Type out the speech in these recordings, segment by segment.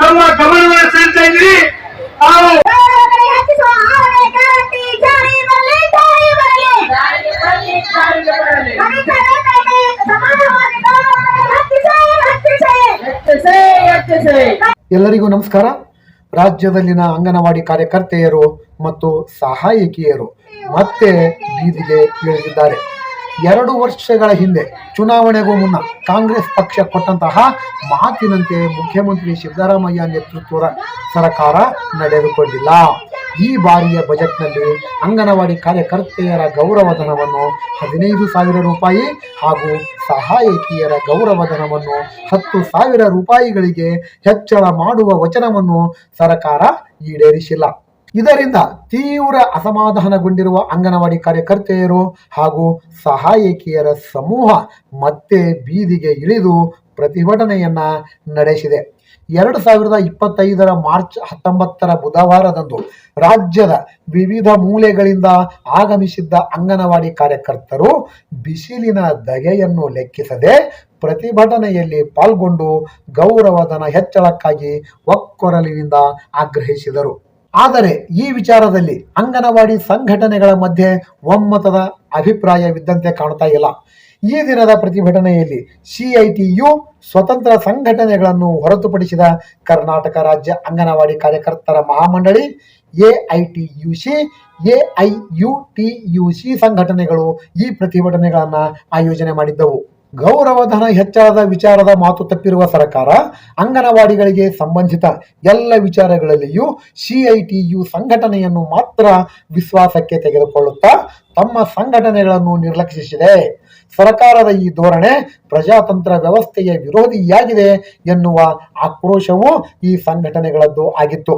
ನಮ್ಮ ಗಮನವನ್ನು ಸೆಳೆತಾ ಇದ್ರಿ. ನಾವು ಎಲ್ಲರಿಗೂ ನಮಸ್ಕಾರ. ರಾಜ್ಯದಲ್ಲಿನ ಅಂಗನವಾಡಿ ಕಾರ್ಯಕರ್ತೆಯರು ಮತ್ತು ಸಹಾಯಕಿಯರು ಮತ್ತೆ ಬೀದಿಗೆ ಇಳಿದಿದ್ದಾರೆ. 2 ವರ್ಷಗಳ ಹಿಂದೆ ಚುನಾವಣೆಗೂ ಮುನ್ನ ಕಾಂಗ್ರೆಸ್ ಪಕ್ಷ ಕೊಟ್ಟಂತಹ ಮಾತಿನಂತೆ ಮುಖ್ಯಮಂತ್ರಿ ಸಿದ್ದರಾಮಯ್ಯ ನೇತೃತ್ವದ ಸರ್ಕಾರ ನಡೆದುಕೊಂಡಿಲ್ಲ. ಈ ಬಾರಿಯ ಬಜೆಟ್ನಲ್ಲಿ ಅಂಗನವಾಡಿ ಕಾರ್ಯಕರ್ತೆಯರ ಗೌರವಧನವನ್ನು 15,000 ರೂಪಾಯಿ ಹಾಗೂ ಸಹಾಯಕಿಯರ ಗೌರವಧನವನ್ನು 10,000 ರೂಪಾಯಿಗಳಿಗೆ ಹೆಚ್ಚಳ ಮಾಡುವ ವಚನವನ್ನು ಸರ್ಕಾರ ಈಡೇರಿಸಿಲ್ಲ. ಇದರಿಂದ ತೀವ್ರ ಅಸಮಾಧಾನಗೊಂಡಿರುವ ಅಂಗನವಾಡಿ ಕಾರ್ಯಕರ್ತೆಯರು ಹಾಗೂ ಸಹಾಯಕಿಯರ ಸಮೂಹ ಮತ್ತೆ ಬೀದಿಗೆ ಇಳಿದು ಪ್ರತಿಭಟನೆಯನ್ನ ನಡೆಸಿದೆ. 2025 ಮಾರ್ಚ್ 19 ಬುಧವಾರದಂದು ರಾಜ್ಯದ ವಿವಿಧ ಮೂಲೆಗಳಿಂದ ಆಗಮಿಸಿದ್ದ ಅಂಗನವಾಡಿ ಕಾರ್ಯಕರ್ತರು ಬಿಸಿಲಿನ ಧಗೆಯನ್ನು ಲೆಕ್ಕಿಸದೆ ಪ್ರತಿಭಟನೆಯಲ್ಲಿ ಪಾಲ್ಗೊಂಡು ಗೌರವಧನ ಹೆಚ್ಚಳಕ್ಕಾಗಿ ಒಕ್ಕೊರಲಿನಿಂದ ಆಗ್ರಹಿಸಿದರು. ಆದರೆ ಈ ವಿಚಾರದಲ್ಲಿ ಅಂಗನವಾಡಿ ಸಂಘಟನೆಗಳ ಮಧ್ಯೆ ಒಮ್ಮತದ ಅಭಿಪ್ರಾಯವಿದ್ದಂತೆ ಕಾಣ್ತಾ ಇಲ್ಲ. ಈ ದಿನದ ಪ್ರತಿಭಟನೆಯಲ್ಲಿ ಸಿಐಟಿಯು, ಸ್ವತಂತ್ರ ಸಂಘಟನೆಗಳನ್ನು ಹೊರತುಪಡಿಸಿದ ಕರ್ನಾಟಕ ರಾಜ್ಯ ಅಂಗನವಾಡಿ ಕಾರ್ಯಕರ್ತರ ಮಹಾಮಂಡಳಿ, ಎಐಟಿಯುಸಿ, ಎಐಯುಟಿಯುಸಿ ಸಂಘಟನೆಗಳು ಈ ಪ್ರತಿಭಟನೆಗಳನ್ನು ಆಯೋಜನೆ ಮಾಡಿದ್ದವು. ಗೌರವಧನ ಹೆಚ್ಚಳದ ವಿಚಾರದ ಮಾತು ತಪ್ಪಿರುವ ಸರ್ಕಾರ ಅಂಗನವಾಡಿಗಳಿಗೆ ಸಂಬಂಧಿತ ಎಲ್ಲ ವಿಚಾರಗಳಲ್ಲಿಯೂ ಸಿಐಟಿಯು ಸಂಘಟನೆಯನ್ನು ಮಾತ್ರ ವಿಶ್ವಾಸಕ್ಕೆ ತೆಗೆದುಕೊಳ್ಳುತ್ತಾ ತಮ್ಮ ಸಂಘಟನೆಗಳನ್ನು ನಿರ್ಲಕ್ಷಿಸಿದೆ. ಸರ್ಕಾರದ ಈ ಧೋರಣೆ ಪ್ರಜಾತಂತ್ರ ವ್ಯವಸ್ಥೆಯ ವಿರೋಧಿಯಾಗಿದೆ ಎನ್ನುವ ಆಕ್ರೋಶವೂ ಈ ಸಂಘಟನೆಗಳದ್ದು ಆಗಿತ್ತು.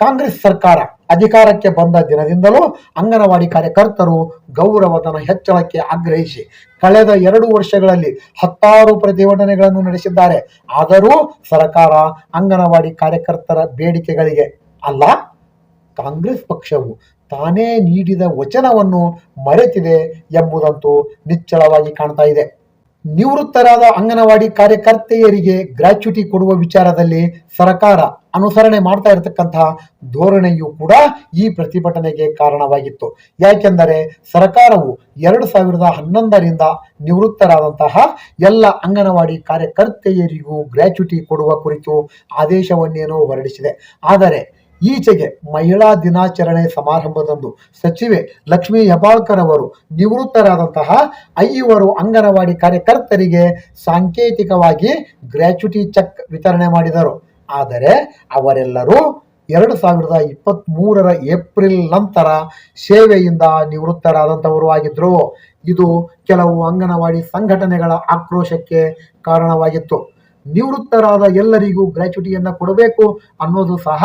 ಕಾಂಗ್ರೆಸ್ ಸರ್ಕಾರ ಅಧಿಕಾರಕ್ಕೆ ಬಂದ ದಿನದಿಂದಲೂ ಅಂಗನವಾಡಿ ಕಾರ್ಯಕರ್ತರು ಗೌರವಧನ ಹೆಚ್ಚಳಕ್ಕೆ ಆಗ್ರಹಿಸಿ ಕಳೆದ 2 ವರ್ಷಗಳಲ್ಲಿ 10 ಪ್ರತಿಭಟನೆಗಳನ್ನು ನಡೆಸಿದ್ದಾರೆ. ಆದರೂ ಸರ್ಕಾರ ಅಂಗನವಾಡಿ ಕಾರ್ಯಕರ್ತರ ಬೇಡಿಕೆಗಳಿಗೆ ಅಲ್ಲ, ಕಾಂಗ್ರೆಸ್ ಪಕ್ಷವು ತಾನೇ ನೀಡಿದ ವಚನವನ್ನು ಮರೆತಿದೆ ಎಂಬುದಂತೂ ನಿಚ್ಚಳವಾಗಿ ಕಾಣ್ತಾ ಇದೆ. ನಿವೃತ್ತರಾದ ಅಂಗನವಾಡಿ ಕಾರ್ಯಕರ್ತೆಯರಿಗೆ ಗ್ರಾಚ್ಯುಟಿ ಕೊಡುವ ವಿಚಾರದಲ್ಲಿ ಸರ್ಕಾರ ಅನುಸರಣೆ ಮಾಡ್ತಾ ಇರತಕ್ಕಂತಹ ಧೋರಣೆಯೂ ಕೂಡ ಈ ಪ್ರತಿಭಟನೆಗೆ ಕಾರಣವಾಗಿತ್ತು. ಯಾಕೆಂದರೆ ಸರ್ಕಾರವು 2011ರಿಂದ ನಿವೃತ್ತರಾದಂತಹ ಎಲ್ಲ ಅಂಗನವಾಡಿ ಕಾರ್ಯಕರ್ತೆಯರಿಗೂ ಗ್ರಾಚ್ಯುಟಿ ಕೊಡುವ ಕುರಿತು ಆದೇಶವನ್ನೇನೋ ಹೊರಡಿಸಿದೆ. ಆದರೆ ಈಚೆಗೆ ಮಹಿಳಾ ದಿನಾಚರಣೆ ಸಮಾರಂಭದಂದು ಸಚಿವೆ ಲಕ್ಷ್ಮೀ ಹೆಬ್ಬಾಳ್ಕರ್ ಅವರು ನಿವೃತ್ತರಾದಂತಹ 5 ಅಂಗನವಾಡಿ ಕಾರ್ಯಕರ್ತರಿಗೆ ಸಾಂಕೇತಿಕವಾಗಿ ಗ್ರಾಚ್ಯುಟಿ ಚೆಕ್ ವಿತರಣೆ ಮಾಡಿದರು. ಆದರೆ ಅವರೆಲ್ಲರೂ 2023 ಏಪ್ರಿಲ್ ನಂತರ ಸೇವೆಯಿಂದ ನಿವೃತ್ತರಾದಂಥವರು ಆಗಿದ್ರು. ಇದು ಕೆಲವು ಅಂಗನವಾಡಿ ಸಂಘಟನೆಗಳ ಆಕ್ರೋಶಕ್ಕೆ ಕಾರಣವಾಗಿತ್ತು. ನಿವೃತ್ತರಾದ ಎಲ್ಲರಿಗೂ ಗ್ರಾಚ್ಯುಟಿಯನ್ನು ಕೊಡಬೇಕು ಅನ್ನೋದು ಸಹ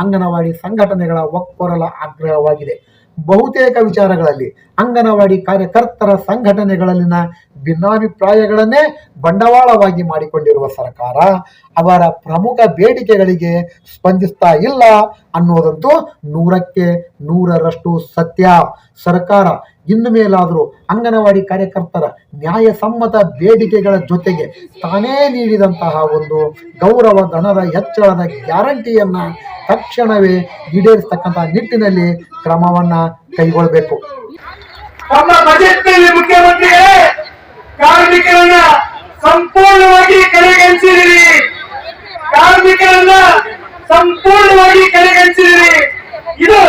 ಅಂಗನವಾಡಿ ಸಂಘಟನೆಗಳ ಒಕ್ಕೊರಲ ಆಗ್ರಹವಾಗಿದೆ. ಬಹುತೇಕ ವಿಚಾರಗಳಲ್ಲಿ ಅಂಗನವಾಡಿ ಕಾರ್ಯಕರ್ತರ ಸಂಘಟನೆಗಳಲ್ಲಿನ ಭಿನ್ನಾಭಿಪ್ರಾಯಗಳನ್ನೇ ಬಂಡವಾಳವಾಗಿ ಮಾಡಿಕೊಂಡಿರುವ ಸರ್ಕಾರ ಅವರ ಪ್ರಮುಖ ಬೇಡಿಕೆಗಳಿಗೆ ಸ್ಪಂದಿಸ್ತಾ ಇಲ್ಲ ಅನ್ನೋದಂತೂ 100ಕ್ಕೆ 100ರಷ್ಟು ಸತ್ಯ. ಸರ್ಕಾರ ಇನ್ನು ಮೇಲಾದರೂ ಅಂಗನವಾಡಿ ಕಾರ್ಯಕರ್ತರ ನ್ಯಾಯಸಮ್ಮತ ಬೇಡಿಕೆಗಳ ಜೊತೆಗೆ ತಾನೇ ನೀಡಿದಂತಹ ಒಂದು ಗೌರವ ಧನದ ಹೆಚ್ಚಳದ ಗ್ಯಾರಂಟಿಯನ್ನ ತಕ್ಷಣವೇ ಈಡೇರಿಸತಕ್ಕಂಥ ನಿಟ್ಟಿನಲ್ಲಿ ಕ್ರಮವನ್ನ ಕೈಗೊಳ್ಳಬೇಕು. ನಮ್ಮ ಬಜೆಟ್ನಲ್ಲಿ ಮುಖ್ಯಮಂತ್ರಿಗಳೇ ಕಾರ್ಮಿಕರನ್ನ ಸಂಪೂರ್ಣವಾಗಿ ಕಡೆಗಣಿಸಿದಿರಿ. ಇದು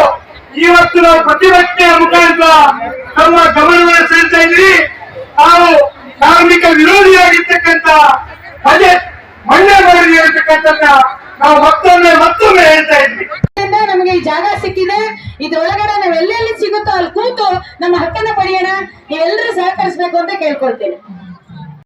ಇವತ್ತು ನಾವು ಪ್ರತಿಭಟನೆಯ ಮುಖಾಂತರ ನಮ್ಮ ಗಮನವನ್ನು ಸೆಳೆತಾ ಇದ್ರಿ. ನಾವು ಕಾರ್ಮಿಕ ವಿರೋಧಿಯಾಗಿರ್ತಕ್ಕಂಥ ಬಜೆಟ್ ಮನ್ನಾ ಮಾಡಿರ್ತಕ್ಕಂಥ ನಾವು ಮತ್ತೊಮ್ಮೆ ಹೇಳ್ತಾ ಇದ್ವಿ. ನಮಗೆ ಈ ಜಾಗ ಸಿಕ್ಕಿದೆ, ಇದ್ರೊಳಗಡೆ ನಾವು ಎಲ್ಲೆಲ್ಲಿ ಸಿಗುತ್ತೋ ಅಲ್ಲಿ ಕೂತು ನಮ್ಮ ಹಕ್ಕನ್ನ ಪಡೆಯೋಣ. ನೀವೆಲ್ಲರೂ ಸಹಕರಿಸಬೇಕು ಅಂತ ಕೇಳ್ಕೊಳ್ತೇನೆ.